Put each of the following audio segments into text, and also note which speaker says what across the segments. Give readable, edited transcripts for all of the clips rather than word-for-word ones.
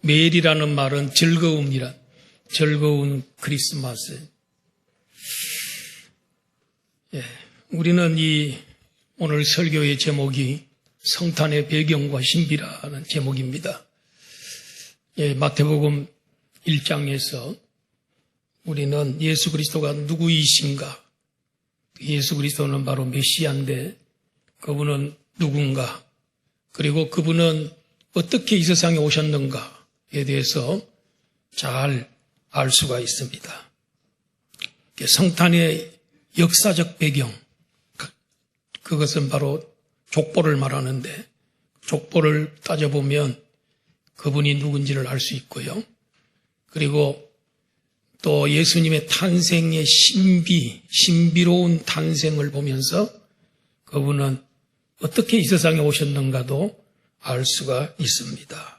Speaker 1: 메리라는 말은 즐거운 크리스마스. 우리는 오늘 설교의 제목이 성탄의 배경과 신비라는 제목입니다. 마태복음 1장에서 우리는 예수 그리스도가 누구이신가? 예수 그리스도는 바로 메시아인데 그분은 누군가? 그리고 그분은 어떻게 이 세상에 오셨는가에 대해서 잘 알 수가 있습니다. 성탄의 역사적 배경, 그것은 바로 족보를 말하는데 족보를 따져보면 그분이 누군지를 알 수 있고요. 그리고 또 예수님의 탄생의 신비로운 탄생을 보면서 그분은 어떻게 이 세상에 오셨는가도 알 수가 있습니다.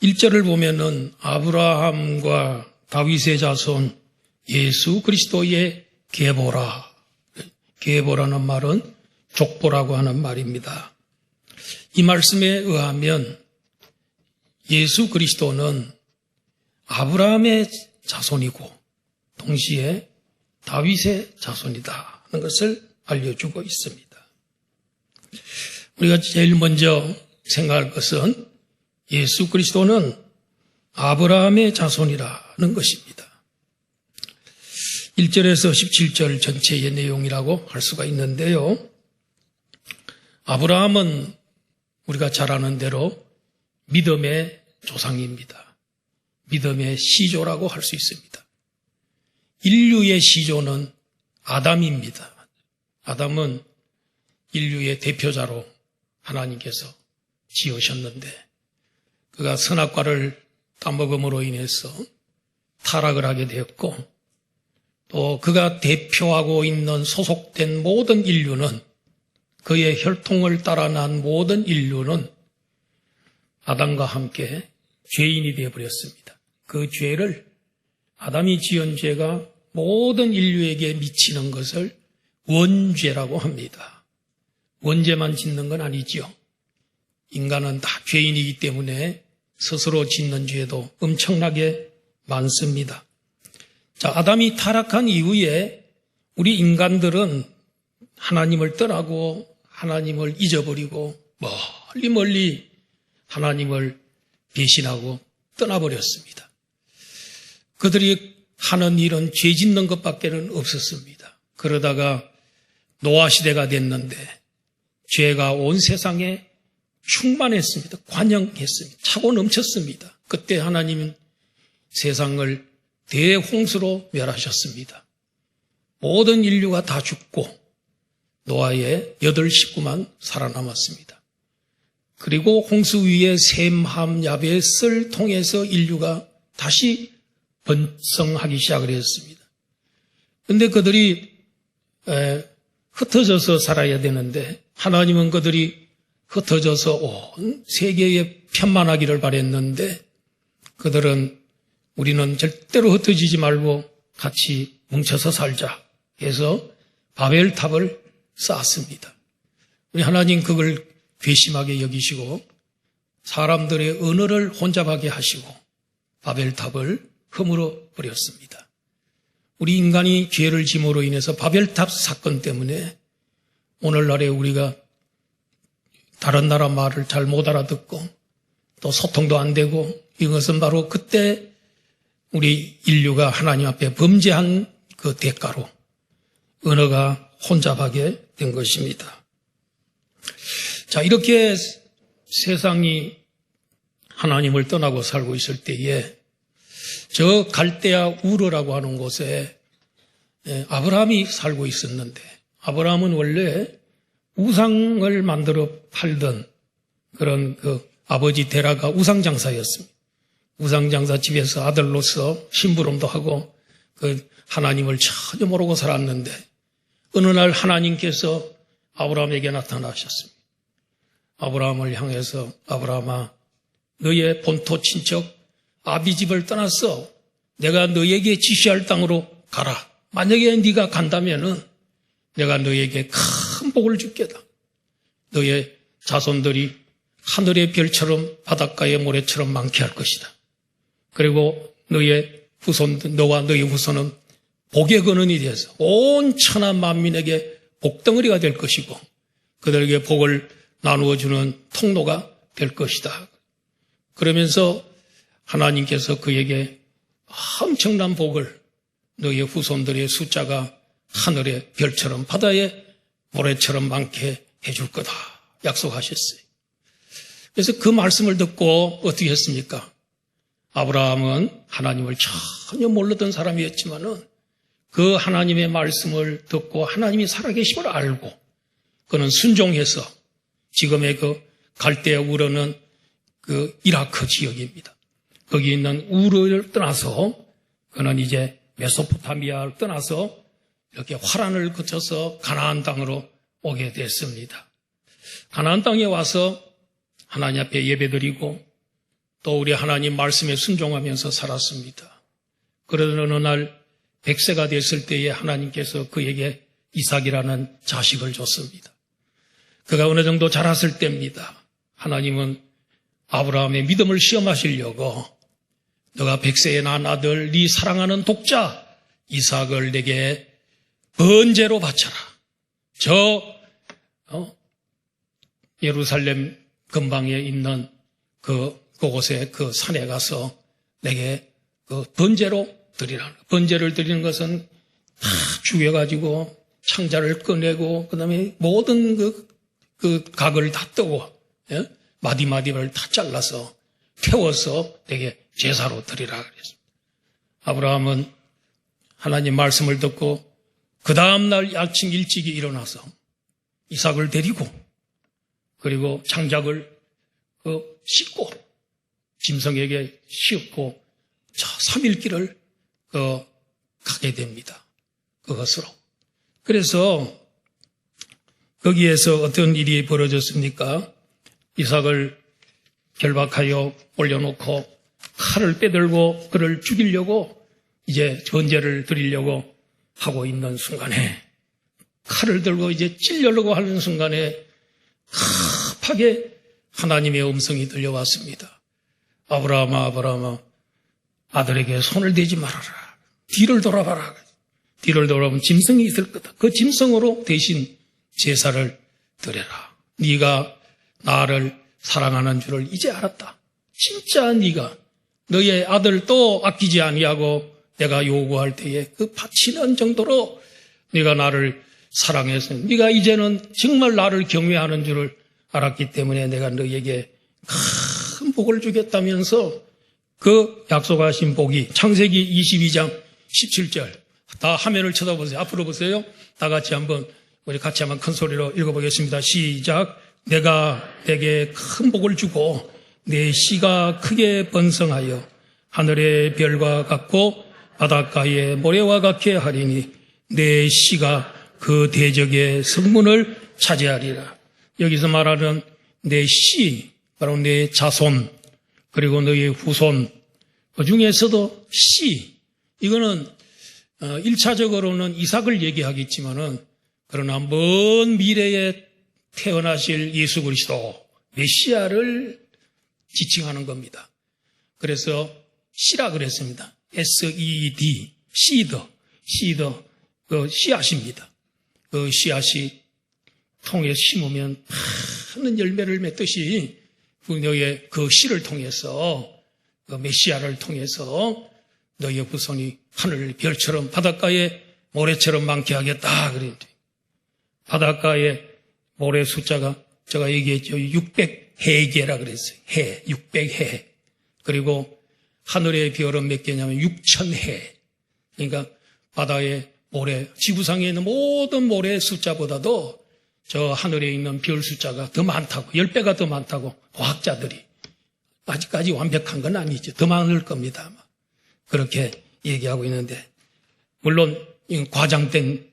Speaker 1: 1절을 보면은 아브라함과 다윗의 자손 예수 그리스도의 계보라. 계보라는 말은 족보라고 하는 말입니다. 이 말씀에 의하면 예수 그리스도는 아브라함의 자손이고 동시에 다윗의 자손이다 하는 것을 알려주고 있습니다. 우리가 제일 먼저 생각할 것은 예수 그리스도는 아브라함의 자손이라는 것입니다. 1절에서 17절 전체의 내용이라고 할 수가 있는데요. 아브라함은 우리가 잘 아는 대로 믿음의 조상입니다. 믿음의 시조라고 할 수 있습니다. 인류의 시조는 아담입니다. 아담은 인류의 대표자로 하나님께서 지으셨는데 그가 선악과를 따먹음으로 인해서 타락을 하게 되었고 또 그가 대표하고 있는 소속된 모든 인류는 그의 혈통을 따라 난 모든 인류는 아담과 함께 죄인이 되어버렸습니다. 그 죄를 아담이 지은 죄가 모든 인류에게 미치는 것을 원죄라고 합니다. 원죄만 짓는 건 아니지요. 인간은 다 죄인이기 때문에 스스로 짓는 죄도 엄청나게 많습니다. 자, 아담이 타락한 이후에 우리 인간들은 하나님을 떠나고 하나님을 잊어버리고 멀리 하나님을 배신하고 떠나버렸습니다. 그들이 하는 일은 죄 짓는 것밖에는 없었습니다. 그러다가 노아 시대가 됐는데 죄가 온 세상에 충만했습니다. 관영했습니다. 차고 넘쳤습니다. 그때 하나님은 세상을 대홍수로 멸하셨습니다. 모든 인류가 다 죽고 노아의 8 식구만 살아남았습니다. 그리고 홍수 위에 셈, 함, 야벳을 통해서 인류가 다시 번성하기 시작을 했습니다. 그런데 그들이 흩어져서 살아야 되는데 하나님은 그들이 흩어져서 온 세계에 편만하기를 바랬는데 그들은 우리는 절대로 흩어지지 말고 같이 뭉쳐서 살자 해서 바벨탑을 쌓았습니다. 우리 하나님 그걸 괘씸하게 여기시고 사람들의 언어를 혼잡하게 하시고 바벨탑을 허물어 버렸습니다. 우리 인간이 죄를 짐으로 인해서 바벨탑 사건 때문에 오늘날에 우리가 다른 나라 말을 잘 못 알아듣고 또 소통도 안 되고 이것은 바로 그때 우리 인류가 하나님 앞에 범죄한 그 대가로 언어가 혼잡하게 된 것입니다. 자, 이렇게 세상이 하나님을 떠나고 살고 있을 때에 저 갈대아 우르라고 하는 곳에 아브라함이 살고 있었는데 아브라함은 원래 우상을 만들어 팔던 그런 아버지 데라가 우상장사였습니다. 우상장사 집에서 아들로서 심부름도 하고 하나님을 전혀 모르고 살았는데 어느 날 하나님께서 아브라함에게 나타나셨습니다. 아브라함을 향해서 아브라함아 너의 본토 친척 아비집을 떠났어. 내가 너에게 지시할 땅으로 가라. 만약에 네가 간다면은 내가 너에게 큰 복을 주겠다. 너의 자손들이 하늘의 별처럼 바닷가의 모래처럼 많게 할 것이다. 그리고 너와 너의 후손은 복의 근원이 되어서 온 천하 만민에게 복덩어리가 될 것이고 그들에게 복을 나누어주는 통로가 될 것이다. 그러면서 하나님께서 그에게 엄청난 복을 너의 후손들의 숫자가 하늘의 별처럼 바다의 모래처럼 많게 해줄 거다 약속하셨어요. 그래서 그 말씀을 듣고 어떻게 했습니까? 아브라함은 하나님을 전혀 몰랐던 사람이었지만은 그 하나님의 말씀을 듣고 하나님이 살아계심을 알고 그는 순종해서 지금의 그 갈대아 우르는 그 이라크 지역입니다. 거기 있는 우르를 떠나서 그는 이제 메소포타미아를 떠나서 이렇게 화란을 거쳐서 가나안 땅으로 오게 됐습니다. 가나안 땅에 와서 하나님 앞에 예배드리고 또 우리 하나님 말씀에 순종하면서 살았습니다. 그러던 어느 날 100세가 됐을 때에 하나님께서 그에게 이삭이라는 자식을 줬습니다. 그가 어느 정도 자랐을 때입니다. 하나님은 아브라함의 믿음을 시험하시려고 너가 100세에 낳은 아들 네 사랑하는 독자 이삭을 내게 번제로 바쳐라. 예루살렘 근방에 있는 그곳에 그 산에 가서 내게 그 번제로 드리라. 번제를 드리는 것은 다 죽여가지고 창자를 꺼내고 그다음에 모든 그 각을 다 뜨고 마디마디를 다 잘라서 태워서 내게 제사로 드리라 그랬습니다. 아브라함은 하나님 말씀을 듣고 그 다음날 아침 일찍이 일어나서 이삭을 데리고 그리고 장작을 씻고 짐승에게 씌우고 3일 길을 가게 됩니다. 그것으로. 그래서 거기에서 어떤 일이 벌어졌습니까? 이삭을 결박하여 올려놓고 칼을 빼들고 그를 죽이려고 이제 번제를 드리려고 하고 있는 순간에 칼을 들고 이제 찔려려고 하는 순간에 급하게 하나님의 음성이 들려왔습니다. 아브라함아, 아브라함아, 아들에게 손을 대지 말아라. 뒤를 돌아봐라. 뒤를 돌아보면 짐승이 있을 거다. 그 짐승으로 대신 제사를 드려라. 네가 나를 사랑하는 줄을 이제 알았다. 진짜 네가 너의 아들 또 아끼지 아니하고 내가 요구할 때에 그 바치는 정도로 네가 나를 사랑해서 네가 이제는 정말 나를 경외하는 줄을 알았기 때문에 내가 너에게 큰 복을 주겠다면서 그 약속하신 복이 창세기 22장 17절 다 화면을 쳐다보세요. 앞으로 보세요. 다 같이 우리 같이 한번 큰 소리로 읽어보겠습니다. 시작. 내가 내게 큰 복을 주고 내 씨가 크게 번성하여 하늘의 별과 같고 바닷가의 모래와 같게 하리니 내 씨가 그 대적의 성문을 차지하리라. 여기서 말하는 내 씨, 바로 내 자손, 그리고 너의 후손, 그 중에서도 씨, 이거는 1차적으로는 이삭을 얘기하겠지만은 그러나 먼 미래에 태어나실 예수 그리스도, 메시아를 지칭하는 겁니다. 그래서 씨라 그랬습니다. S-E-E-D, 시더, 그 씨앗입니다. 그 씨앗이 통에 심으면 많은 열매를 맺듯이 너의 그 씨를 통해서 그 메시아를 통해서 너의 후손이 하늘 별처럼 바닷가의 모래처럼 많게 하겠다 그랬죠. 바닷가의 모래 숫자가 제가 얘기했죠. 600해계라 그랬어요. 600해. 그리고 하늘의 별은 몇 개냐면 6,000해. 그러니까 바다의 모래, 지구상에 있는 모든 모래 숫자보다도 저 하늘에 있는 별 숫자가 더 많다고, 10배가 더 많다고 과학자들이 아직까지 완벽한 건 아니죠. 더 많을 겁니다. 아마. 그렇게 얘기하고 있는데 물론 이건 과장된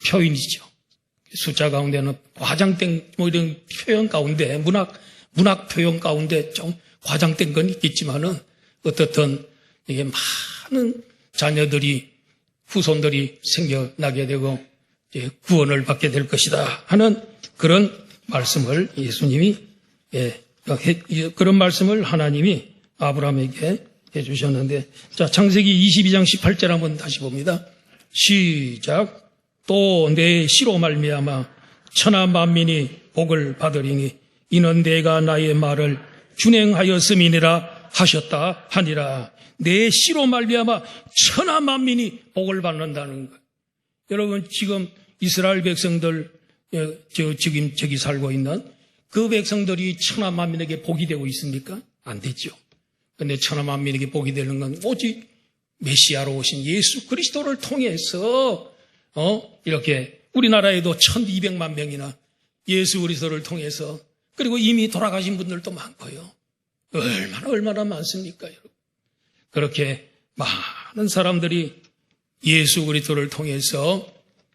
Speaker 1: 표현이죠. 숫자 가운데는 과장된 이런 표현 가운데 문학 표현 가운데 좀 과장된 건 있겠지만은 어떻든 이게 많은 자녀들이 후손들이 생겨나게 되고 구원을 받게 될 것이다 하는 그런 말씀을 예수님이 그런 말씀을 하나님이 아브라함에게 해주셨는데, 자, 창세기 22장 18절 한번 다시 봅니다. 시작. 또 내 씨로 말미암아 천하 만민이 복을 받으리니 이는 내가 나의 말을 준행하였음이니라 하셨다 하니라. 내 씨로 말미암아 천하 만민이 복을 받는다는 거예요. 여러분, 지금 이스라엘 백성들, 지금 저기 살고 있는 그 백성들이 천하 만민에게 복이 되고 있습니까? 안 되죠. 그런데 천하 만민에게 복이 되는 건 오직 메시아로 오신 예수 그리스도를 통해서 이렇게 우리나라에도 1200만 명이나 예수 그리스도를 통해서, 그리고 이미 돌아가신 분들도 많고요. 얼마나 많습니까, 여러분? 그렇게 많은 사람들이 예수 그리스도를 통해서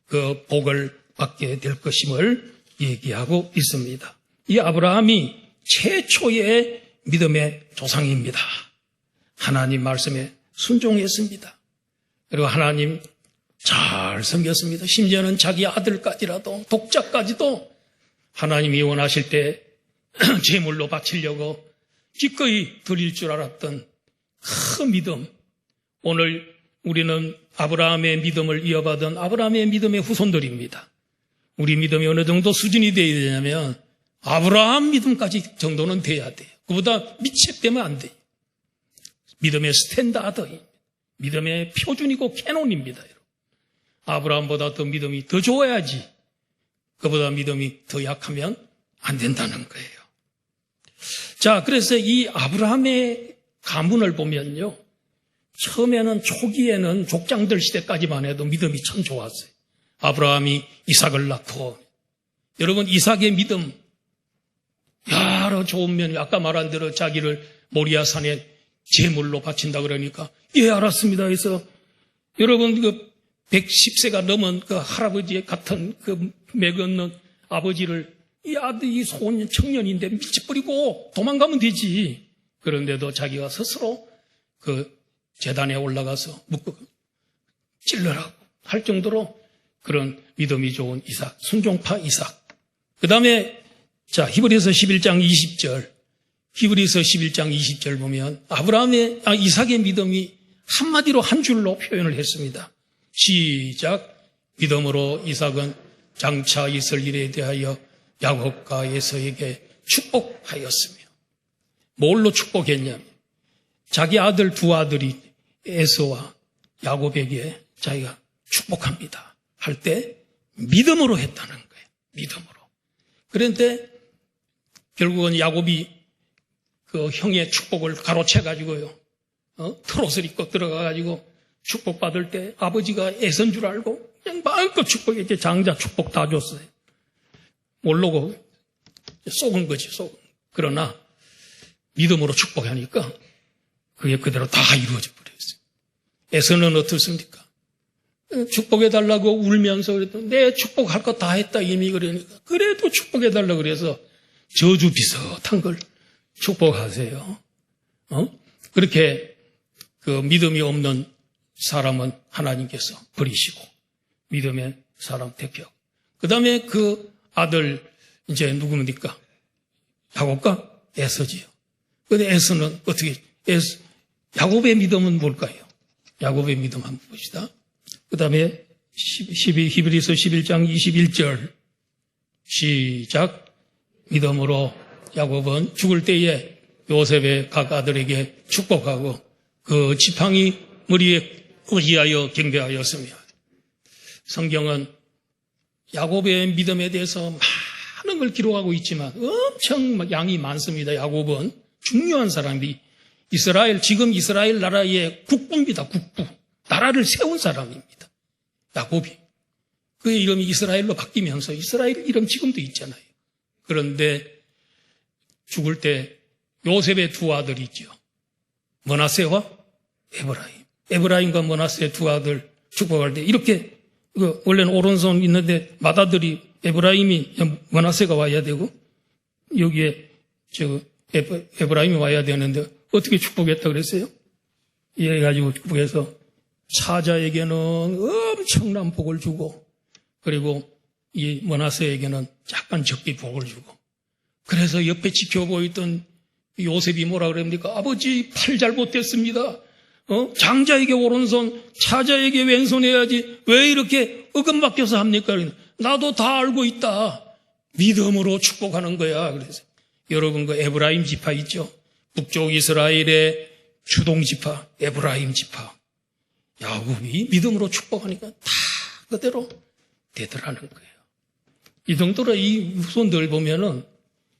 Speaker 1: 그 복을 받게 될 것임을 얘기하고 있습니다. 이 아브라함이 최초의 믿음의 조상입니다. 하나님 말씀에 순종했습니다. 그리고 하나님 잘 섬겼습니다. 심지어는 자기 아들까지라도, 독자까지도 하나님이 원하실 때 제물로 바치려고 기꺼이 드릴 줄 알았던 그 믿음. 오늘 우리는 아브라함의 믿음을 이어받은 아브라함의 믿음의 후손들입니다. 우리 믿음이 어느 정도 수준이 되어야 되냐면 아브라함 믿음까지 정도는 돼야 돼요. 그보다 미책되면 안 돼요. 믿음의 스탠다드입니다. 믿음의 표준이고 캐논입니다. 여러분. 아브라함보다 더 믿음이 더 좋아야지, 그보다 믿음이 더 약하면 안 된다는 거예요. 자, 그래서 이 아브라함의 가문을 보면요, 처음에는 초기에는 족장들 시대까지만 해도 믿음이 참 좋았어요. 아브라함이 이삭을 낳고, 여러분, 이삭의 믿음 여러 좋은 면이, 아까 말한 대로 자기를 모리아산에 제물로 바친다 그러니까 예, 알았습니다 해서, 여러분, 그 110세가 넘은 그 할아버지 같은 그 맥없는 아버지를 이 아들이 소년 청년인데 미치버리고 도망가면 되지. 그런데도 자기가 스스로 그 제단에 올라가서 묶고 찔러라고 할 정도로 그런 믿음이 좋은 이삭, 순종파 이삭. 그 다음에 자, 히브리서 11장 20절, 히브리서 11장 20절 보면 이삭의 믿음이 한마디로 한 줄로 표현을 했습니다. 시작. 믿음으로 이삭은 장차 있을 일에 대하여 야곱과 에서에게 축복하였으며. 뭘로 축복했냐면 자기 아들 두 아들이 에서와 야곱에게 자기가 축복합니다 할 때 믿음으로 했다는 거예요. 믿음으로. 그런데 결국은 야곱이 그 형의 축복을 가로채가지고요, 트롯을 입고 들어가가지고 축복받을 때 아버지가 애선 줄 알고 그냥 마음껏 축복했지. 장자 축복 다 줬어요. 모르고 속은 거지, 속은. 그러나 믿음으로 축복하니까 그게 그대로 다 이루어져 버렸어요. 애선은 어떻습니까? 축복해달라고 울면서 그랬더니 내 축복할 거 다 했다 이미. 그러니까 그래도 축복해달라고 그래서 저주 비슷한 걸 축복하세요. 그렇게 그 믿음이 없는 사람은 하나님께서 버리시고 믿음의 사람 택하고, 그 다음에 그 아들 이제 누구입니까? 야곱과 에서지요. 그런데 에서는 어떻게, 야곱의 믿음은 뭘까요? 야곱의 믿음 한번 봅시다. 그 다음에 히브리서 11장 21절 시작. 믿음으로 야곱은 죽을 때에 요셉의 각 아들에게 축복하고 그 지팡이 머리에 의지하여 경배하였으며. 성경은 야곱의 믿음에 대해서 많은 걸 기록하고 있지만 엄청 양이 많습니다. 야곱은 중요한 사람이 지금 이스라엘 나라의 국부입니다. 국부. 나라를 세운 사람입니다. 야곱이. 그의 이름이 이스라엘로 바뀌면서 이스라엘 이름 지금도 있잖아요. 그런데 죽을 때 요셉의 두 아들이 있죠. 므낫세와 에브라임. 에브라임과 므낫세 두 아들 축복할 때 이렇게, 원래는 오른손 있는데 맏아들이 에브라임이, 므낫세가 와야 되고 여기에 에브라임이 와야 되는데 어떻게 축복했다 그랬어요? 이래가지고 축복해서 사자에게는 엄청난 복을 주고, 그리고 이 므낫세에게는 약간 적게 복을 주고, 그래서 옆에 지켜보였던 요셉이 뭐라 그럽니까? 아버지, 팔 잘못됐습니다. 장자에게 오른손, 차자에게 왼손 해야지 왜 이렇게 어금바뀌어서 합니까? 나도 다 알고 있다. 믿음으로 축복하는 거야. 그래서 여러분 그 에브라임 지파 있죠? 북쪽 이스라엘의 주동 지파, 에브라임 지파. 야곱이 믿음으로 축복하니까 다 그대로 되더라는 거예요. 이 정도로 이 후손들 보면은,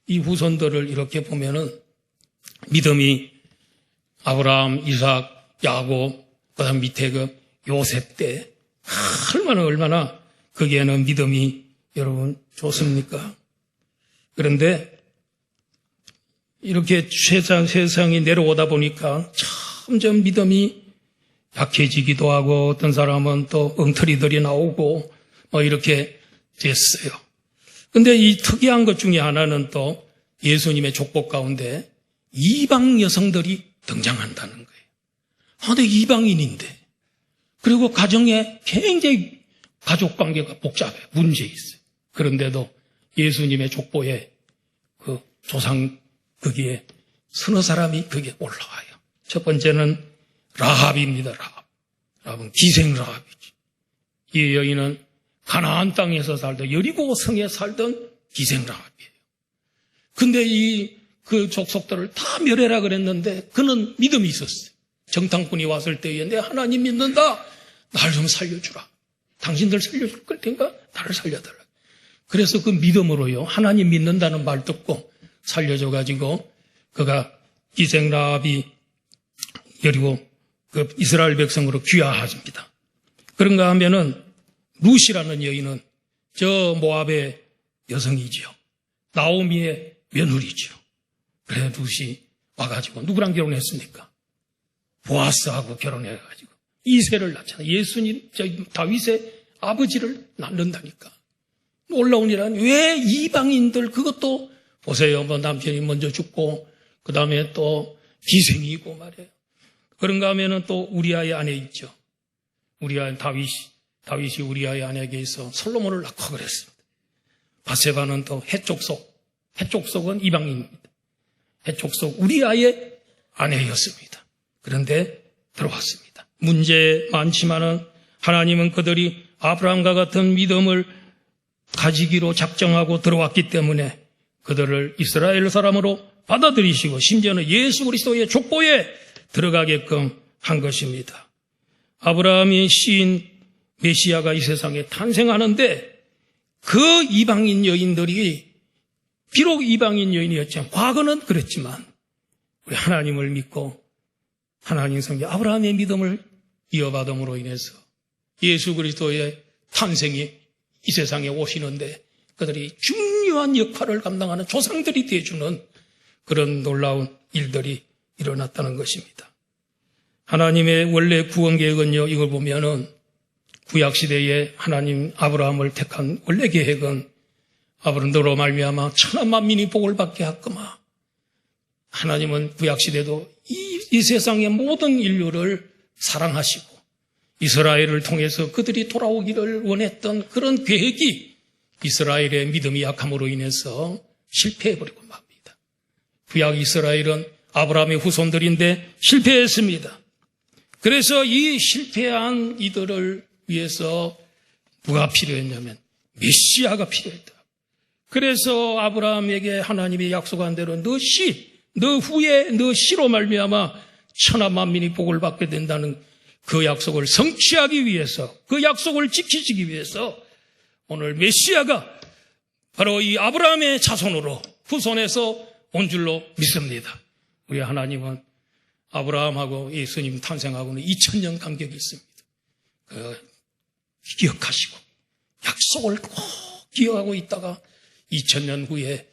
Speaker 1: 이 후손들을 이렇게 보면은 믿음이 아브라함, 이삭, 야곱, 그다음 밑에 그 요셉 때 얼마나 거기에는 믿음이 여러분 좋습니까? 그런데 이렇게 세상이 내려오다 보니까 점점 믿음이 약해지기도 하고 어떤 사람은 또 엉터리들이 나오고 뭐 이렇게 됐어요. 근데 이 특이한 것 중에 하나는 또 예수님의 족보 가운데 이방 여성들이 등장한다는 거예요. 근데 이방인인데, 그리고 가정에 굉장히 가족 관계가 복잡해, 문제 있어요. 그런데도 예수님의 족보에 그 조상 거기에 서너 사람이 거기에 올라와요. 첫 번째는 라합입니다. 라합은 기생 라합이지. 이 여인은 가나안 땅에서 살던, 여리고 성에 살던 기생 라합이에요. 근데 그 족속들을 다 멸해라 그랬는데 그는 믿음이 있었어요. 정탐꾼이 왔을 때에 내 하나님 믿는다. 날 좀 살려주라. 당신들 살려줄 걸 테니까 나를 살려달라. 그래서 그 믿음으로요, 하나님 믿는다는 말 듣고 살려줘가지고 그가 기생 라합이 여리고 그 이스라엘 백성으로 귀화합니다. 그런가 하면은 룻이라는 여인은 저 모압의 여성이지요. 나오미의 며느리지요. 그래 룻이 와가지고 누구랑 결혼했습니까? 보아스하고 결혼해가지고 이세를 낳잖아요. 예수님, 다윗의 아버지를 낳는다니까. 놀라운이란 왜 이방인들 그것도 보세요. 뭐 남편이 먼저 죽고 그 다음에 또 기생이고 말이에요. 그런가 하면은 또 우리아의 아내 있죠. 우리아 다윗이 우리아의 아내에게 있어 솔로몬을 낳고 그랬습니다. 바세바는 또 해족속은 이방인입니다. 해족속 우리아의 아내였습니다. 그런데 들어왔습니다. 문제 많지만은 하나님은 그들이 아브라함과 같은 믿음을 가지기로 작정하고 들어왔기 때문에 그들을 이스라엘 사람으로 받아들이시고 심지어는 예수 그리스도의 족보에 들어가게끔 한 것입니다. 아브라함이 시인 메시아가 이 세상에 탄생하는데 그 이방인 여인들이 비록 이방인 여인이었지만 과거는 그랬지만 우리 하나님을 믿고 하나님 성경 아브라함의 믿음을 이어받음으로 인해서 예수 그리스도의 탄생이 이 세상에 오시는데 그들이 중요한 역할을 감당하는 조상들이 되어주는 그런 놀라운 일들이 일어났다는 것입니다. 하나님의 원래 구원 계획은요, 이걸 보면은 구약시대에 하나님 아브라함을 택한 원래 계획은 아브라함으로 말미암아 천하 만민이 복을 받게 하거마. 하나님은 구약시대도 이 세상의 모든 인류를 사랑하시고 이스라엘을 통해서 그들이 돌아오기를 원했던 그런 계획이 이스라엘의 믿음이 약함으로 인해서 실패해버리고 맙니다. 구약 이스라엘은 아브라함의 후손들인데 실패했습니다. 그래서 이 실패한 이들을 위해서 누가 필요했냐면 메시아가 필요했다. 그래서 아브라함에게 하나님이 약속한 대로 너 후에 너 씨로 말미암아 천하 만민이 복을 받게 된다는 그 약속을 성취하기 위해서, 그 약속을 지키시기 위해서 오늘 메시아가 바로 이 아브라함의 자손으로 후손에서 온 줄로 믿습니다. 우리 하나님은 아브라함하고 예수님 탄생하고는 2000년 간격이 있습니다. 기억하시고 약속을 꼭 기억하고 있다가 2000년 후에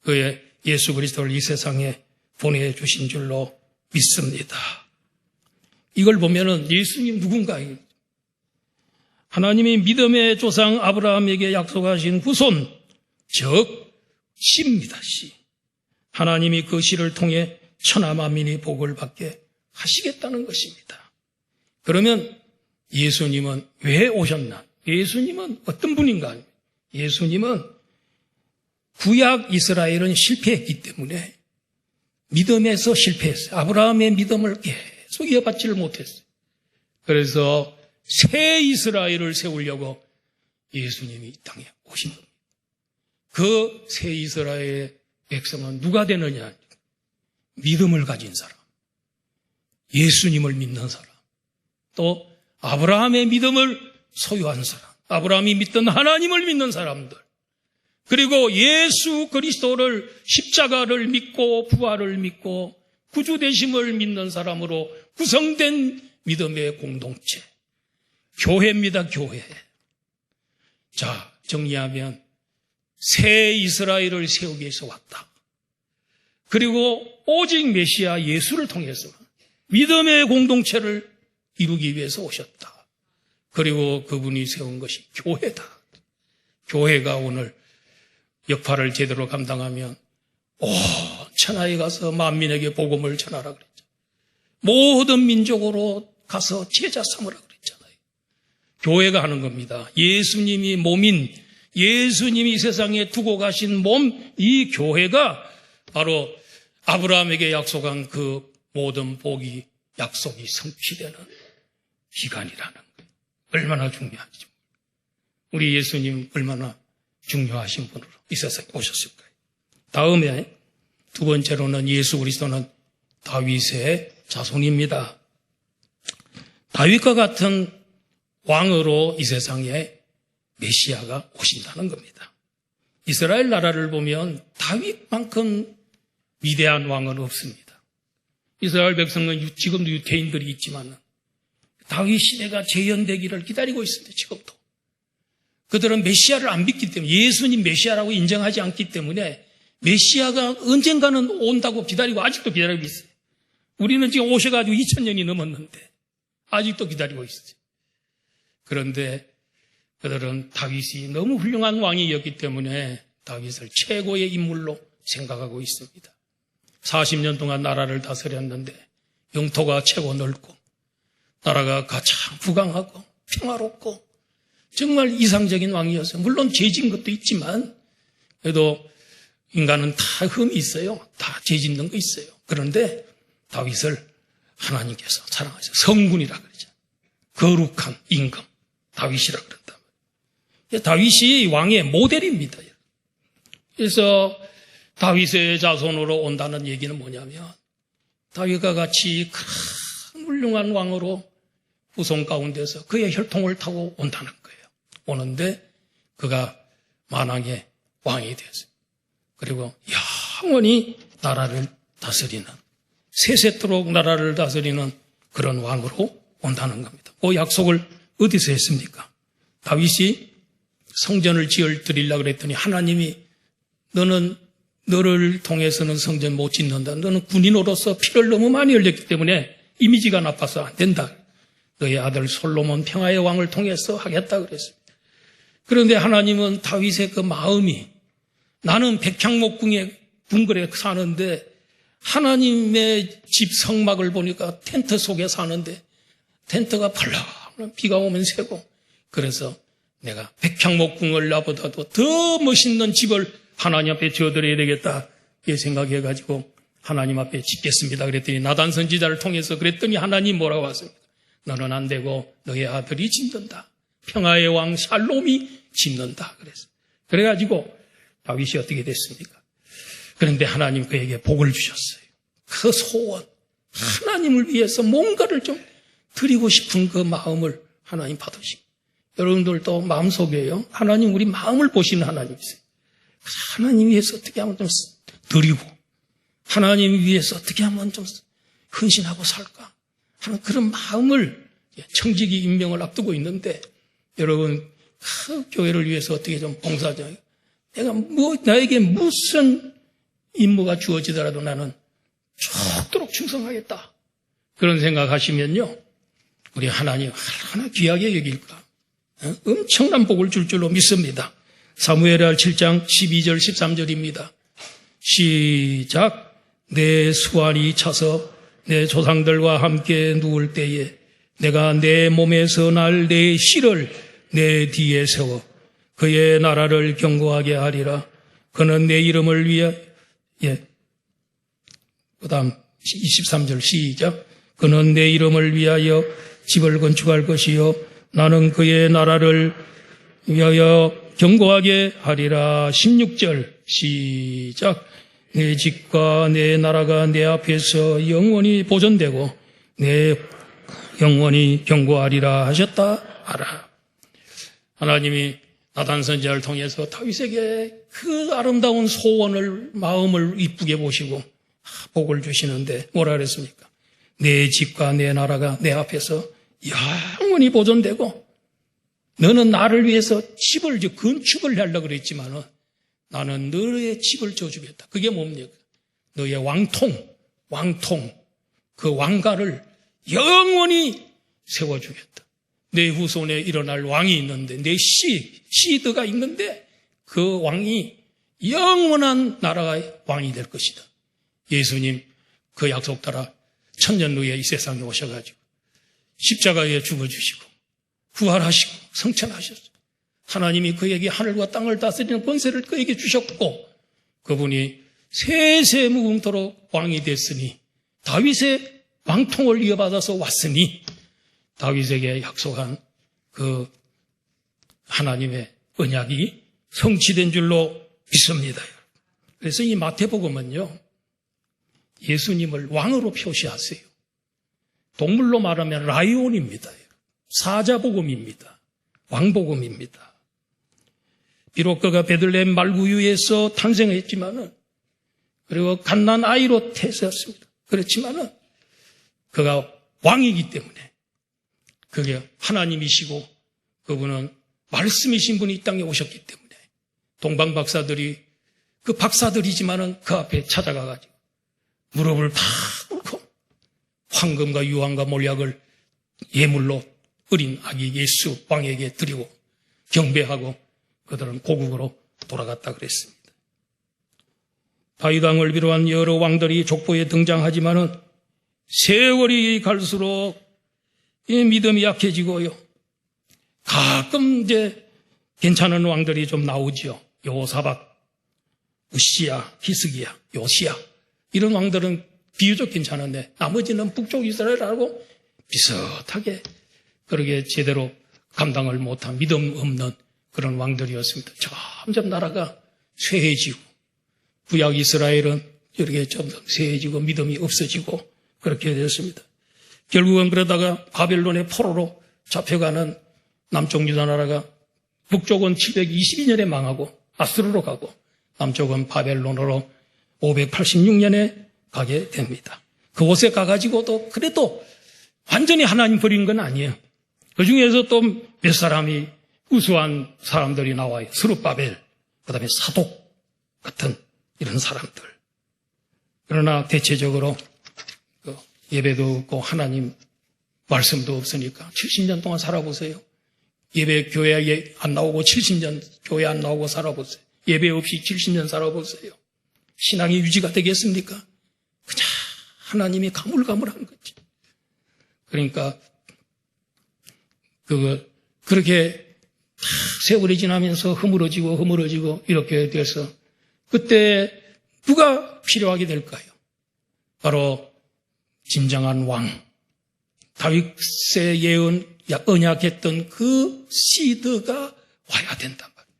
Speaker 1: 그의 예수 그리스도를 이 세상에 보내주신 줄로 믿습니다. 이걸 보면은 예수님 누군가요? 하나님이 믿음의 조상 아브라함에게 약속하신 후손, 즉 씨입니다. 씨. 하나님이 그 씨를 통해 천하 만민이 복을 받게 하시겠다는 것입니다. 그러면 예수님은 왜 오셨나? 예수님은 어떤 분인가? 예수님은 구약 이스라엘은 실패했기 때문에 믿음에서 실패했어요. 아브라함의 믿음을 계속 이어받지를 못했어요. 그래서 새 이스라엘을 세우려고 예수님이 이 땅에 오신 겁니다. 그 새 이스라엘의 백성은 누가 되느냐? 믿음을 가진 사람, 예수님을 믿는 사람, 또 아브라함의 믿음을 소유한 사람, 아브라함이 믿던 하나님을 믿는 사람들, 그리고 예수 그리스도를 십자가를 믿고 부활을 믿고 구주 되심을 믿는 사람으로 구성된 믿음의 공동체, 교회입니다. 교회. 자, 정리하면 새 이스라엘을 세우기 위해서 왔다. 그리고 오직 메시아 예수를 통해서 믿음의 공동체를 이루기 위해서 오셨다. 그리고 그분이 세운 것이 교회다. 교회가 오늘 역할을 제대로 감당하면 천하에 가서 만민에게 복음을 전하라 그랬죠. 모든 민족으로 가서 제자 삼으라 그랬잖아요. 교회가 하는 겁니다. 예수님이 몸인, 예수님이 세상에 두고 가신 몸, 이 교회가 바로 아브라함에게 약속한 그 모든 복이, 약속이 성취되는 기간이라는 거예요. 얼마나 중요하죠. 우리 예수님 얼마나 중요하신 분으로 이 세상에 오셨을까요? 다음에 두 번째로는 예수 그리스도는 다윗의 자손입니다. 다윗과 같은 왕으로 이 세상에 메시아가 오신다는 겁니다. 이스라엘 나라를 보면 다윗만큼 위대한 왕은 없습니다. 이스라엘 백성은 지금도 유태인들이 있지만 다윗 시대가 재현되기를 기다리고 있습니다. 지금도. 그들은 메시아를 안 믿기 때문에, 예수님 메시아라고 인정하지 않기 때문에 메시아가 언젠가는 온다고 기다리고 아직도 기다리고 있어요. 우리는 지금 오셔가지고 2000년이 넘었는데 아직도 기다리고 있어요. 그런데 그들은 다윗이 너무 훌륭한 왕이었기 때문에 다윗을 최고의 인물로 생각하고 있습니다. 40년 동안 나라를 다스렸는데 영토가 최고 넓고 나라가 가장 부강하고 평화롭고 정말 이상적인 왕이었어요. 물론 죄진 것도 있지만 그래도 인간은 다 흠이 있어요. 다 죄짓는 거 있어요. 그런데 다윗을 하나님께서 사랑하셔서 성군이라 그러죠. 거룩한 임금 다윗이라 그런다. 다윗이 왕의 모델입니다. 그래서 다윗의 자손으로 온다는 얘기는 뭐냐면 다윗과 같이 큰 훌륭한 왕으로 후손 가운데서 그의 혈통을 타고 온다는 거예요. 오는데 그가 만왕의 왕이 되었어요. 그리고 영원히 나라를 다스리는, 세세토록 나라를 다스리는 그런 왕으로 온다는 겁니다. 그 약속을 어디서 했습니까? 다윗이 성전을 드리려고 그랬더니 하나님이 너를 통해서는 성전 못 짓는다. 너는 군인으로서 피를 너무 많이 흘렸기 때문에 이미지가 나빠서 안 된다. 너의 아들 솔로몬 평화의 왕을 통해서 하겠다 그랬습니다. 그런데 하나님은 다윗의 그 마음이, 나는 백향목궁에 궁궐에 사는데 하나님의 집 성막을 보니까 텐트 속에 사는데 텐트가 펄럭 비가 오면 새고, 그래서 내가 백향목궁을 나보다도 더 멋있는 집을 하나님 앞에 지어드려야 되겠다 이렇게 생각해가지고 하나님 앞에 짓겠습니다 그랬더니 나단 선지자를 통해서 그랬더니 하나님 뭐라고 하십니까? 너는 안 되고 너의 아들이 짓는다. 평화의 왕 샬롬이 짓는다 그랬어요. 그래가지고 다윗이 어떻게 됐습니까? 그런데 하나님 그에게 복을 주셨어요. 그 소원, 하나님을 위해서 뭔가를 좀 드리고 싶은 그 마음을 하나님 받으시고, 여러분들도 마음속에요, 하나님 우리 마음을 보시는 하나님이세요. 하나님 위해서 어떻게 하면 좀 드리고 하나님 위해서 어떻게 하면 좀 헌신하고 살까 하는 그런 마음을, 청지기 임명을 앞두고 있는데 여러분 그 교회를 위해서 어떻게 좀 봉사자, 나에게 무슨 임무가 주어지더라도 나는 죽도록 충성하겠다 그런 생각하시면요, 우리 하나님 얼마나 귀하게 여길까, 엄청난 복을 줄 줄로 믿습니다. 사무엘하 7장 12절 13절입니다. 시작. 내 수완이 차서 내 조상들과 함께 누울 때에 내가 내 몸에서 날 내 씨를 내 뒤에 세워 그의 나라를 견고하게 하리라. 그는 내 이름을 위하여, 그 다음 23절 시작. 그는 내 이름을 위하여 집을 건축할 것이요 나는 그의 나라를 위하여 견고하게 하리라. 16절 시작. 내 집과 내 나라가 내 앞에서 영원히 보존되고 내 영원히 견고하리라 하셨다 알아. 하나님이 나단 선지자를 통해서 다윗에게 그 아름다운 소원을 마음을 이쁘게 보시고 복을 주시는데 뭐라 그랬습니까? 내 집과 내 나라가 내 앞에서 영원히 보존되고 너는 나를 위해서 집을 건축을 하려고 그랬지만은 나는 너의 집을 줘주겠다. 그게 뭡니까? 너의 왕통, 그 왕가를 영원히 세워주겠다. 내 후손에 일어날 왕이 있는데, 내 시드가 있는데 그 왕이 영원한 나라의 왕이 될 것이다. 예수님 그 약속 따라 천년 후에 이 세상에 오셔가지고 십자가에 죽어주시고 부활하시고 성천하셨어요. 하나님이 그에게 하늘과 땅을 다스리는 권세를 그에게 주셨고 그분이 세세무궁토록 왕이 됐으니 다윗의 왕통을 이어받아서 왔으니 다윗에게 약속한 그 하나님의 언약이 성취된 줄로 믿습니다. 그래서 이 마태복음은요, 예수님을 왕으로 표시하세요. 동물로 말하면 라이온입니다. 사자복음입니다. 왕복음입니다. 비록 그가 베들레헴 말구유에서 탄생했지만은, 그리고 갓난 아이로 태어났습니다. 그렇지만은 그가 왕이기 때문에 그게 하나님이시고 그분은 말씀이신 분이 이 땅에 오셨기 때문에 동방 박사들이 그 박사들이지만은 그 앞에 찾아가가지고 무릎을 팍 꿇고 황금과 유황과 몰약을 예물로 어린 아기 예수 왕에게 드리고 경배하고 그들은 고국으로 돌아갔다 그랬습니다. 다윗 왕을 비롯한 여러 왕들이 족보에 등장하지만은 세월이 갈수록 이 믿음이 약해지고요. 가끔 이제 괜찮은 왕들이 좀 나오죠. 여호사밧, 우시야, 히스기야, 요시야 이런 왕들은 비교적 괜찮은데 나머지는 북쪽 이스라엘하고 비슷하게 그렇게 제대로 감당을 못한 믿음 없는 그런 왕들이었습니다. 점점 나라가 쇠해지고 구약 이스라엘은 이렇게 점점 쇠해지고 믿음이 없어지고 그렇게 되었습니다. 결국은 그러다가 바벨론의 포로로 잡혀가는 남쪽 유다 나라가 북쪽은 722년에 망하고 아수르로 가고 남쪽은 바벨론으로 586년에 가게 됩니다. 그곳에 가가지고도 그래도 완전히 하나님 버린 건 아니에요. 그 중에서 또 몇 사람이 우수한 사람들이 나와요. 스룹바벨, 그 다음에 사독 같은 이런 사람들. 그러나 대체적으로 예배도 없고 하나님 말씀도 없으니까 70년 동안 살아보세요. 예배 교회에 안 나오고 70년 교회 안 나오고 살아보세요. 예배 없이 70년 살아보세요. 신앙이 유지가 되겠습니까? 그냥 하나님이 가물가물한 거지. 그러니까 그렇게 세월이 지나면서 허물어지고 이렇게 돼서 그때 누가 필요하게 될까요? 바로 진정한 왕, 다윗의 예언, 언약했던 그 시드가 와야 된단 말이에요.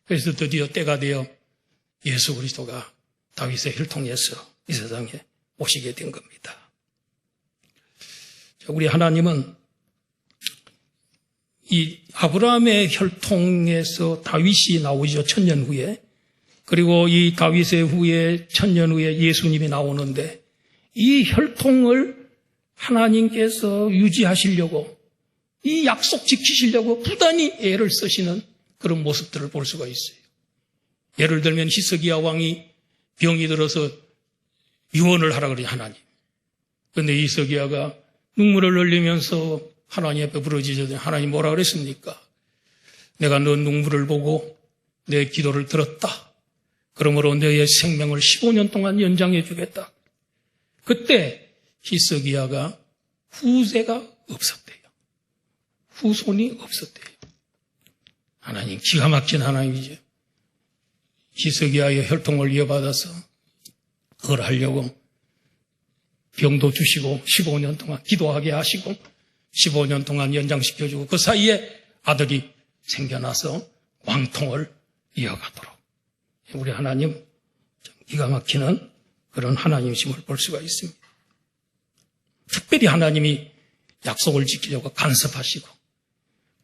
Speaker 1: 그래서 드디어 때가 되어 예수 그리스도가 다윗의 혈통에서 이 세상에 오시게 된 겁니다. 우리 하나님은 이 아브라함의 혈통에서 다윗이 나오죠. 천년 후에. 그리고 이 다윗의 후에 천년 후에 예수님이 나오는데 이 혈통을 하나님께서 유지하시려고 이 약속 지키시려고 부단히 애를 쓰시는 그런 모습들을 볼 수가 있어요. 예를 들면 히스기야 왕이 병이 들어서 유언을 하라 그래요. 하나님. 그런데 히스기야가 눈물을 흘리면서 하나님 앞에 부르짖었더니 하나님 뭐라 그랬습니까? 내가 너 눈물을 보고 내 기도를 들었다. 그러므로 너의 생명을 15년 동안 연장해 주겠다. 그때 히스기야가 후세가 없었대요. 후손이 없었대요. 하나님 기가 막힌 하나님이죠. 히스기야의 혈통을 이어받아서 을하려고 병도 주시고 15년 동안 기도하게 하시고 15년 동안 연장시켜주고 그 사이에 아들이 생겨나서 왕통을 이어가도록 우리 하나님 좀 기가 막히는 그런 하나님이심을 볼 수가 있습니다. 특별히 하나님이 약속을 지키려고 간섭하시고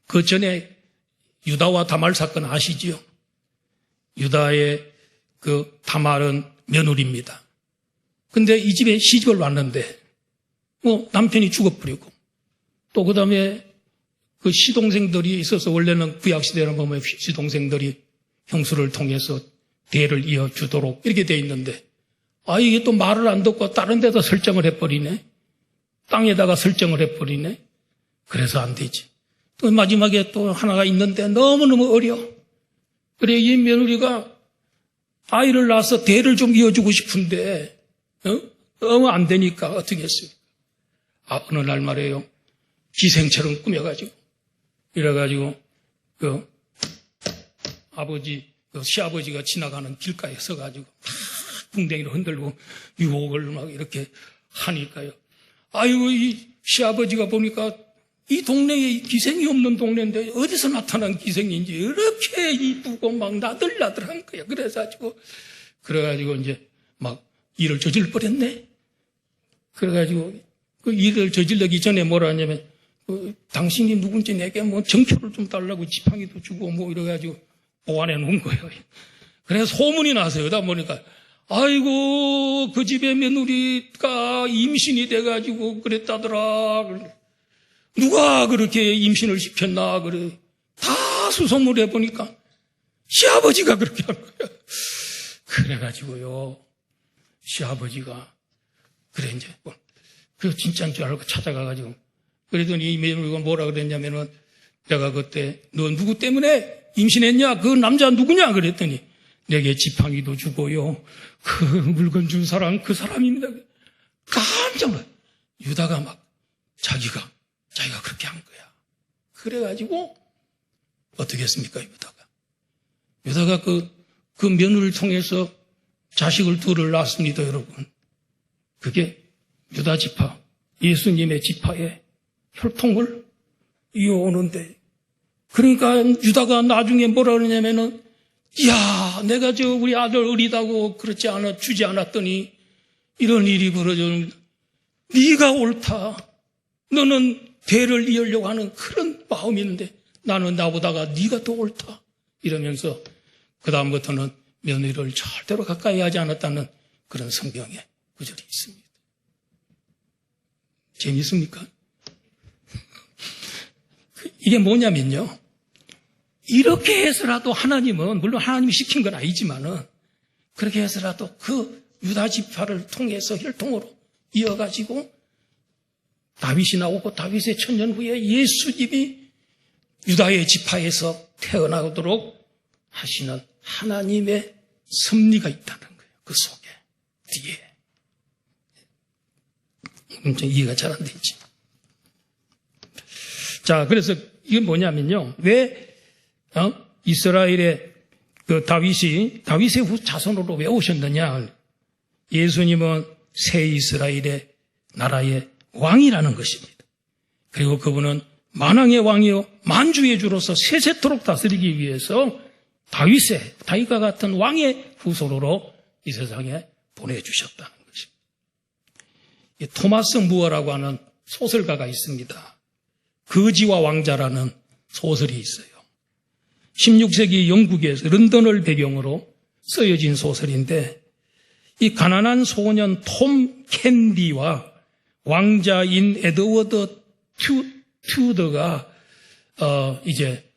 Speaker 1: 그 전에 유다와 다말 사건 아시지요? 유다의 그 다말은 며느리입니다. 근데 이 집에 시집을 왔는데 남편이 죽어버리고 또 그 다음에 그 시동생들이 있어서 원래는 구약시대를 보면 시동생들이 형수를 통해서 대를 이어주도록 이렇게 돼 있는데 이게 또 말을 안 듣고 다른 데다 설정을 해버리네. 땅에다가 설정을 해버리네. 그래서 안 되지. 또 마지막에 또 하나가 있는데 너무너무 어려. 그래 이 며느리가 아이를 낳아서 대를 좀 이어주고 싶은데 너무 안 되니까 어떻게 했습니까? 어느 날 말이에요. 기생처럼 꾸며가지고 이래가지고 시아버지가 지나가는 길가에 서가지고 붕댕이를 흔들고 유혹을 막 이렇게 하니까요. 아이고 이 시아버지가 보니까 이 동네에 기생이 없는 동네인데 어디서 나타난 기생인지 이렇게 이쁘고 막 나들나들한 거야. 그래가지고 이제 막 일을 저질 뻔했네. 그래가지고 그 일을 저질러기 전에 뭐라 하냐면 당신이 누군지 내게 뭐 정표를 좀 달라고 지팡이도 주고 뭐 이래가지고 보관해 놓은 거예요. 그래서 소문이 나서 여다 보니까 아이고 그 집의 며느리가 임신이 돼가지고 그랬다더라. 누가 그렇게 임신을 시켰나 그래. 다 수소문을 해보니까 시아버지가 그렇게 한 거야. 그래가지고요 시아버지가 그래 이제 그 진짜인 줄 알고 찾아가가지고 그랬더니 이 며느리가 뭐라 그랬냐면은 내가 그때 너 누구 때문에 임신했냐? 그 남자 누구냐? 그랬더니 내게 지팡이도 주고요. 그 물건 준 사람 그 사람입니다. 깜짝 놀라. 유다가 막 자기가 그렇게 한 거야. 그래가지고 어떻게 했습니까? 유다가 그 며느리를 통해서 자식을 둘을 낳았습니다, 여러분. 그게 유다 지파, 예수님의 지파의 혈통을 이어오는데 그러니까 유다가 나중에 뭐라 그러냐면은 야 내가 우리 아들 어리다고 그렇지 주지 않았더니 이런 일이 벌어졌는데 네가 옳다. 너는 대를 이으려고 하는 그런 마음이 있는데 나는 나보다가 네가 더 옳다. 이러면서 그 다음부터는 며느리를 절대로 가까이 하지 않았다는 그런 성경의 구절이 있습니다. 재밌습니까? 이게 뭐냐면요. 이렇게 해서라도 하나님은 물론 하나님이 시킨 건 아니지만은 그렇게 해서라도 그 유다 지파를 통해서 혈통으로 이어가지고 다윗이 나오고 다윗의 천년 후에 예수님이 유다의 지파에서 태어나도록 하시는 하나님의 섭리가 있다는 거예요. 그 속에 뒤에. 좀 이해가 잘 안 되지. 자, 그래서 이게 뭐냐면요. 왜 이스라엘의 그 다윗의 후 자손으로 왜 오셨느냐? 예수님은 새 이스라엘의 나라의 왕이라는 것입니다. 그리고 그분은 만왕의 왕이요 만주의 주로서 세세토록 다스리기 위해서 다윗과 같은 왕의 후손으로 이 세상에 보내주셨다는 것입니다. 토마스 무어라고 하는 소설가가 있습니다. 거지와 왕자라는 소설이 있어요. 16세기 영국에서 런던을 배경으로 쓰여진 소설인데 이 가난한 소년 톰 캔디와 왕자인 에드워드 튜더가 이제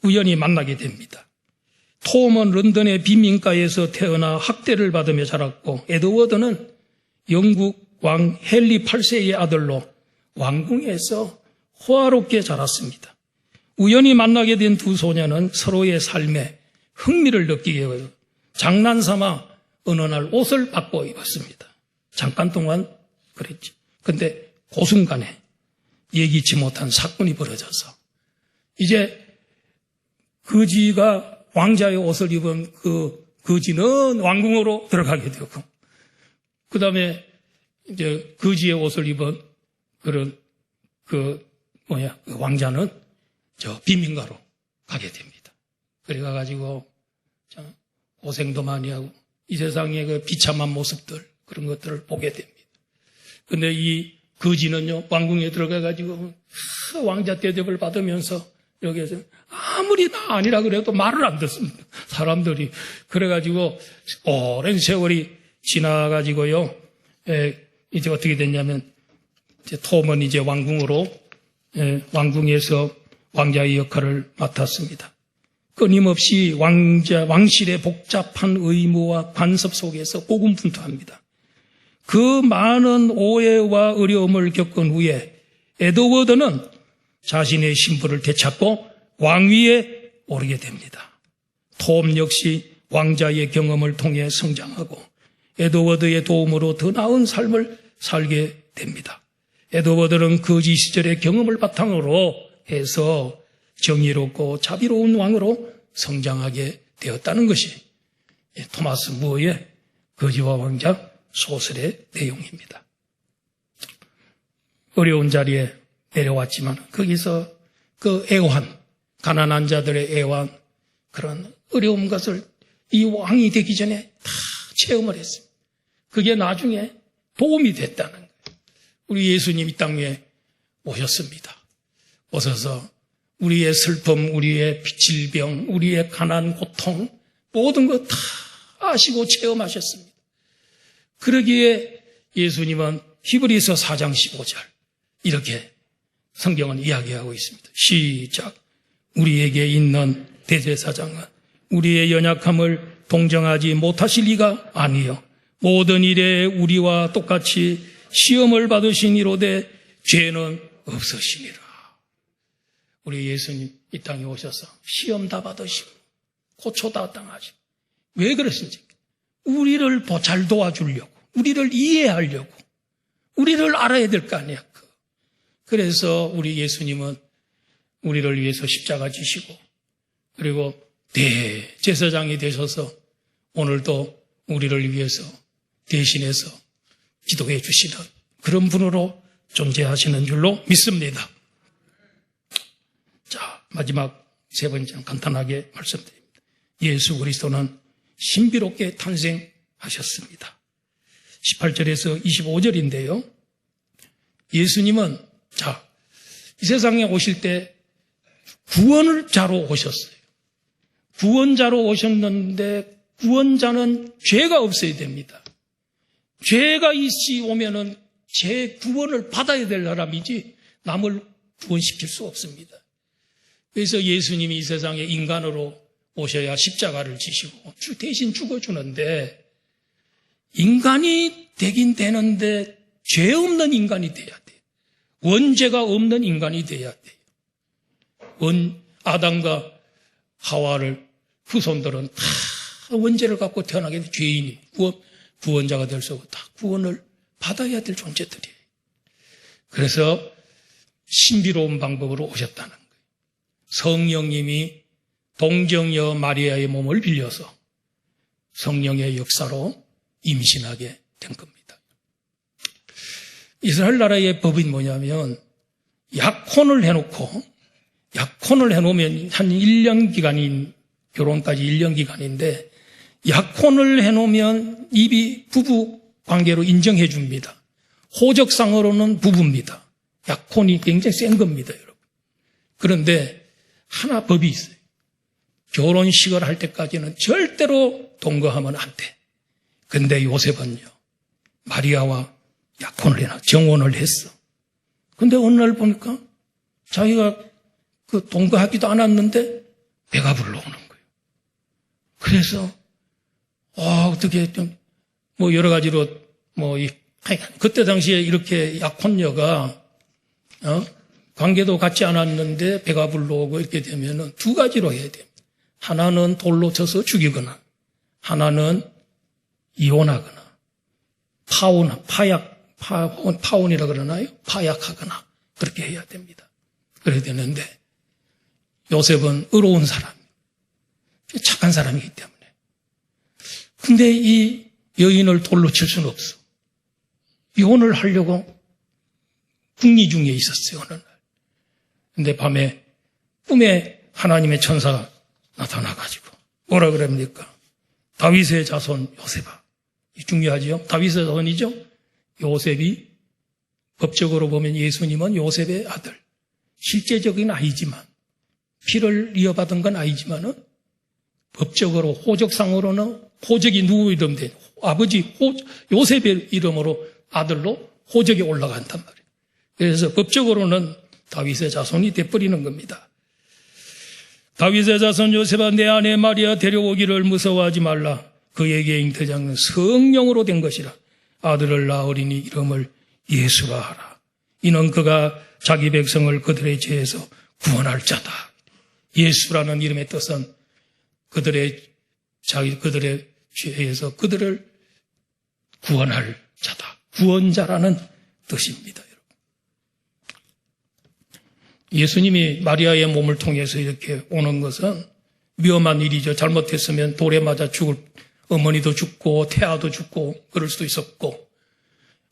Speaker 1: 우연히 만나게 됩니다. 톰은 런던의 빈민가에서 태어나 학대를 받으며 자랐고 에드워드는 영국 왕 헨리 8세의 아들로 왕궁에서 호화롭게 자랐습니다. 우연히 만나게 된 두 소녀는 서로의 삶에 흥미를 느끼게 되고 장난삼아 어느 날 옷을 바꿔 입었습니다. 잠깐 동안 그랬죠. 근데 그 순간에 예기치 못한 사건이 벌어져서 이제 거지가 왕자의 옷을 입은 그 거지는 왕궁으로 들어가게 되고, 그 다음에 이제 거지의 옷을 입은 그런 왕자는 저 빈민가로 가게 됩니다. 그래가지고 고생도 많이 하고 이 세상의 그 비참한 모습들, 그런 것들을 보게 됩니다. 근데 이 거지는요, 왕궁에 들어가가지고 왕자 대접을 받으면서 여기에서 아무리 나 아니라 그래도 말을 안 듣습니다. 사람들이. 그래가지고 오랜 세월이 지나가지고요, 이제 어떻게 됐냐면, 이제 톰은 이제 왕궁에서 왕자의 역할을 맡았습니다. 끊임없이 왕실의 복잡한 의무와 간섭 속에서 고군분투합니다. 그 많은 오해와 어려움을 겪은 후에 에드워드는 자신의 신분을 되찾고 왕위에 오르게 됩니다. 톰 역시 왕자의 경험을 통해 성장하고 에드워드의 도움으로 더 나은 삶을 살게 됩니다. 에드워드는 거지 시절의 경험을 바탕으로 해서 정의롭고 자비로운 왕으로 성장하게 되었다는 것이 토마스 무어의 거지와 왕자 소설의 내용입니다. 어려운 자리에 내려왔지만 거기서 그 애환, 가난한 자들의 애환, 그런 어려운 것을 이 왕이 되기 전에 다 체험을 했습니다. 그게 나중에 도움이 됐다는 거예요. 우리 예수님 이 땅 위에 오셨습니다. 오셔서 우리의 슬픔, 우리의 질병, 우리의 가난, 고통, 모든 것 다 아시고 체험하셨습니다. 그러기에 예수님은 히브리서 4장 15절 이렇게 성경은 이야기하고 있습니다. 시작. 우리에게 있는 대제사장은 우리의 연약함을 동정하지 못하실 리가 아니요 모든 일에 우리와 똑같이 시험을 받으신 이로되 죄는 없으시니라. 우리 예수님 이 땅에 오셔서 시험 다 받으시고 고초 다 당하시고 왜 그러신지 우리를 잘 도와주려고, 우리를 이해하려고, 우리를 알아야 될 거 아니야. 그래서 우리 예수님은 우리를 위해서 십자가 지시고 그리고 대제사장이 되셔서 오늘도 우리를 위해서 대신해서 기도해 주시는 그런 분으로 존재하시는 줄로 믿습니다. 자, 마지막 세 번째는 간단하게 말씀드립니다. 예수 그리스도는 신비롭게 탄생하셨습니다. 18절에서 25절인데요. 예수님은 이 세상에 오실 때 구원자로 오셨어요. 구원자로 오셨는데 구원자는 죄가 없어야 됩니다. 죄가 있이 오면은 죄 구원을 받아야 될 사람이지 남을 구원시킬 수 없습니다. 그래서 예수님이 이 세상에 인간으로 오셔야 십자가를 지시고 대신 죽어주는데 인간이 되긴 되는데 죄 없는 인간이 돼야 돼요. 원죄가 없는 인간이 돼야 돼요. 아담과 하와를 후손들은 다 원죄를 갖고 태어나게 돼 죄인이 구원자가 될 수 없고 다 구원을 받아야 될 존재들이에요. 그래서 신비로운 방법으로 오셨다는 거예요. 성령님이 동정녀 마리아의 몸을 빌려서 성령의 역사로 임신하게 된 겁니다. 이스라엘 나라의 법이 뭐냐면 약혼을 해놓으면 한 1년 기간인 결혼까지 1년 기간인데 약혼을 해놓으면 입이 부부 관계로 인정해 줍니다. 호적상으로는 부부입니다. 약혼이 굉장히 센 겁니다, 여러분. 그런데 하나 법이 있어요. 결혼식을 할 때까지는 절대로 동거하면 안 돼. 근데 요셉은요, 마리아와 약혼을 해놔, 정혼을 했어. 근데 어느 날 보니까 자기가 동거하기도 않았는데 배가 불러오는 거예요. 그래서 어떻게 좀 여러 가지로 그때 당시에 이렇게 약혼녀가 관계도 갖지 않았는데 배가 불러오고 이렇게 되면은 두 가지로 해야 돼요. 하나는 돌로 쳐서 죽이거나 하나는 이혼하거나 파혼이라 그러나요? 파약하거나 그렇게 해야 됩니다. 그래야 되는데 요셉은 의로운 사람, 착한 사람이기 때문에 근데 이 여인을 돌로 칠 수는 없어. 이혼을 하려고 궁리 중에 있었어요, 어느 날. 근데 밤에 꿈에 하나님의 천사가 나타나가지고 뭐라 그럽니까? 다윗의 자손 요셉아. 중요하지요? 다윗의 자손이죠? 요셉이 법적으로 보면 예수님은 요셉의 아들. 실제적인 아이지만, 피를 이어받은 건 아니지만은 법적으로, 호적상으로는 호적이 누구 이름 돼? 아버지 요셉의 이름으로 아들로 호적이 올라간단 말이에요. 그래서 법적으로는 다윗의 자손이 돼버리는 겁니다. 다윗의 자손 요셉아, 내 아내 마리아 데려오기를 무서워하지 말라. 그에게 잉태장은 성령으로 된 것이라. 아들을 낳으리니 이름을 예수라 하라. 이는 그가 자기 백성을 그들의 죄에서 구원할 자다. 예수라는 이름의 뜻은 그들의 죄에서 그들을 구원할 자다. 구원자라는 뜻입니다. 예수님이 마리아의 몸을 통해서 이렇게 오는 것은 위험한 일이죠. 잘못했으면 돌에 맞아 죽을, 어머니도 죽고 태아도 죽고 그럴 수도 있었고,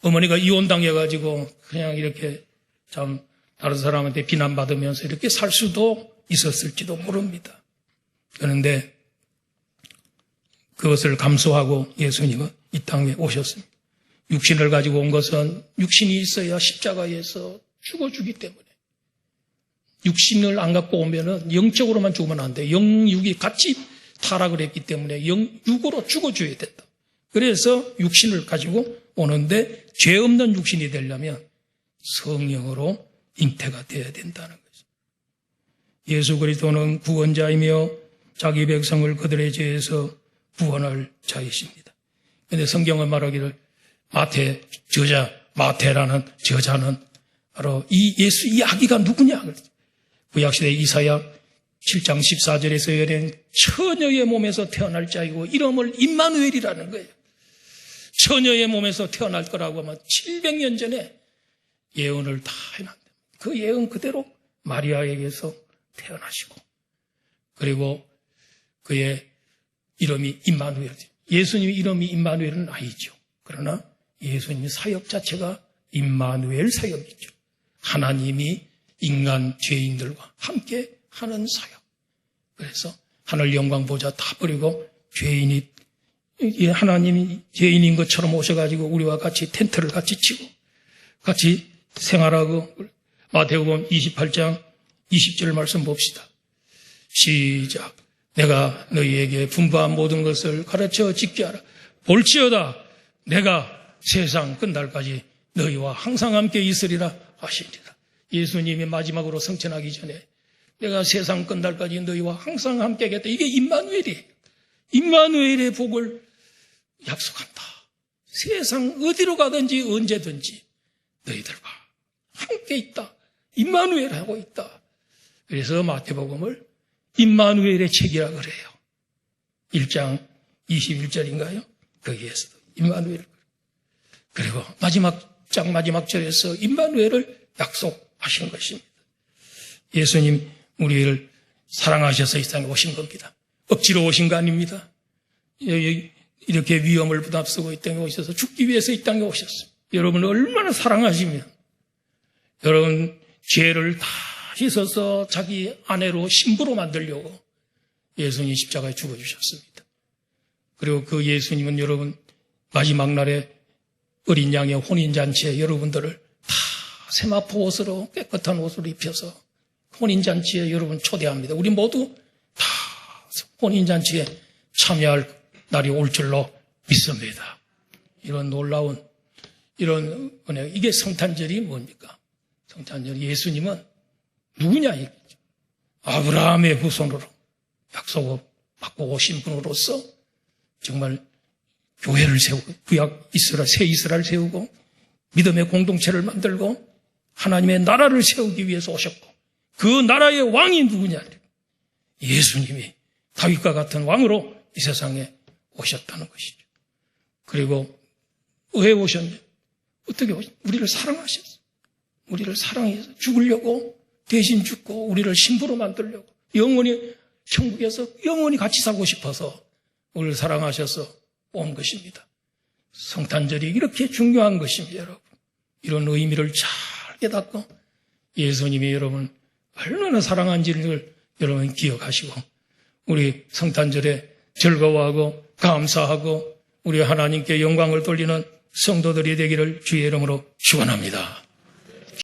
Speaker 1: 어머니가 이혼당해가지고 그냥 이렇게 참 다른 사람한테 비난받으면서 이렇게 살 수도 있었을지도 모릅니다. 그런데 그것을 감수하고 예수님은 이 땅에 오셨습니다. 육신을 가지고 온 것은 육신이 있어야 십자가에서 죽어주기 때문에, 육신을 안 갖고 오면은 영적으로만 죽으면 안 돼. 영육이 같이 타락을 했기 때문에 영육으로 죽어줘야 된다. 그래서 육신을 가지고 오는데, 죄 없는 육신이 되려면 성령으로 잉태가 되어야 된다는 거죠. 예수 그리스도는 구원자이며 자기 백성을 그들의 죄에서 구원할 자이십니다. 그런데 성경은 말하기를 마태라는 저자는 바로 이 예수, 이 아기가 누구냐? 구약시대 이사야 7장 14절에서 여린 처녀의 몸에서 태어날 자이고 이름을 임마누엘이라는 거예요. 처녀의 몸에서 태어날 거라고 하면 700년 전에 예언을 다 해놨는데, 그 예언 그대로 마리아에게서 태어나시고, 그리고 그의 이름이 임마누엘이죠. 예수님의 이름이 임마누엘은 아니죠. 그러나 예수님의 사역 자체가 임마누엘 사역이죠. 하나님이 인간 죄인들과 함께 하는 사역. 그래서 하늘 영광 보좌 다 버리고 죄인이, 하나님이 죄인인 것처럼 오셔가지고 우리와 같이 텐트를 같이 치고 같이 생활하고. 마태복음 28장 20절 말씀 봅시다. 시작. 내가 너희에게 분부한 모든 것을 가르쳐 지키게 하라. 볼지어다 내가 세상 끝날까지 너희와 항상 함께 있으리라 하시니라. 예수님이 마지막으로 승천하기 전에 내가 세상 끝날까지 너희와 항상 함께 하겠다. 이게 임마누엘이에요. 임마누엘의 복을 약속한다. 세상 어디로 가든지 언제든지 너희들과 함께 있다. 임마누엘하고 있다. 그래서 마태복음을 임마누엘의 책이라 그래요. 1장 21절인가요? 거기에서도 임마누엘. 그리고 마지막 장 마지막 절에서 임마누엘을 약속하신 것입니다. 예수님 우리를 사랑하셔서 이 땅에 오신 겁니다. 억지로 오신 거 아닙니다. 이렇게 위험을 부담쓰고 이 땅에 오셔서 죽기 위해서 이 땅에 오셨습니다. 여러분을 얼마나 사랑하시면 여러분 죄를 다 씻어서 자기 아내로 신부로 만들려고 예수님이 십자가에 죽어주셨습니다. 그리고 그 예수님은 여러분 마지막 날에 어린 양의 혼인잔치에 여러분들을 다 세마포 옷으로 깨끗한 옷을 입혀서 혼인잔치에 여러분 초대합니다. 우리 모두 다 혼인잔치에 참여할 날이 올 줄로 믿습니다. 이런 놀라운 이런 은혜. 이게 성탄절이 뭡니까? 성탄절 예수님은 누구냐 이거죠. 아브라함의 후손으로 약속을 받고 오신 분으로서 정말 교회를 세우고 구약 이스라엘, 새 이스라엘 세우고 믿음의 공동체를 만들고 하나님의 나라를 세우기 위해서 오셨고, 그 나라의 왕이 누구냐? 예수님이 다윗과 같은 왕으로 이 세상에 오셨다는 것이죠. 그리고 왜 오셨냐? 어떻게 오셨냐? 우리를 사랑하셨어. 우리를 사랑해서 죽으려고 대신 죽고 우리를 신부로 만들려고 영원히 천국에서 영원히 같이 살고 싶어서 우리를 사랑하셔서 온 것입니다. 성탄절이 이렇게 중요한 것입니다, 여러분. 이런 의미를 잘 깨닫고 예수님이 여러분 얼마나 사랑한지를 여러분 기억하시고 우리 성탄절에 즐거워하고 감사하고 우리 하나님께 영광을 돌리는 성도들이 되기를 주의 이름으로 축원합니다.